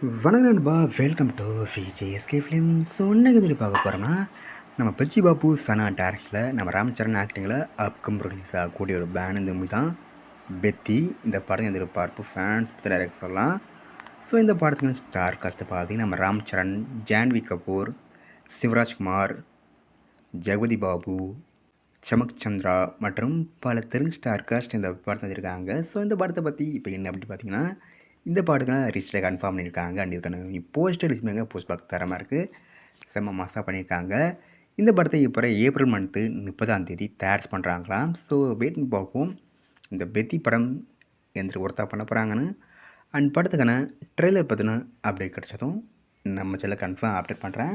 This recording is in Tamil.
வணக்கம் நண்பா, welcome to VJSK films. So இன்னைக்கு இதில் பார்க்க போகிறோம்னா நம்ம பிச்சி பாபு சனா டேரக்டரில் நம்ம ராம்சரண் ஆக்டிங்கில் அப்கம் ரிலீஸ் ஆகக்கூடிய ஒரு பேன் இந்த மூவி தான் பெத்தி. இந்த படம் எதிர்பார்ப்பு ஃபேன்ஸ் டைரக்ட் சொல்லலாம். ஸோ இந்த படத்துக்கு ஸ்டார் காஸ்ட்டை பார்த்தீங்கன்னா நம்ம ராம்சரண், ஜான்வி கபூர், சிவராஜ்குமார், ஜெகபதி பாபு, சமக் சந்திரா மற்றும் பல தெலுங்கு ஸ்டார் காஸ்ட் இந்த படத்தை வச்சுருக்காங்க. ஸோ இந்த படத்தை பற்றி இப்போ என்ன அப்படி பார்த்தீங்கன்னா இந்த பாட்டுக்கெலாம் ரிஜிஸ்டர் கன்ஃபார்ம் பண்ணியிருக்காங்க. அண்ட் இதுக்கான போஸ்டர் ரிலீஸ் பண்ணி போஸ்ட் பார்க்க தரமாக இருக்குது, செம்ம மாசாக பண்ணியிருக்காங்க. இந்த படத்தை இப்போ ஏப்ரல் மந்த்து 30ஆம் தேதி தயார் பண்ணுறாங்களாம். ஸோ வெயிட் பண்ணி பார்ப்போம் இந்த பெத்தி படம் எந்த ஒர்த்தாக பண்ண போகிறாங்கன்னு. அண்ட் படத்துக்கான ட்ரெய்லர் பற்றின அப்டேட் கிடச்சதும் நம்ம சேனலில் கன்ஃபார்ம் அப்டேட் பண்ணுறேன்.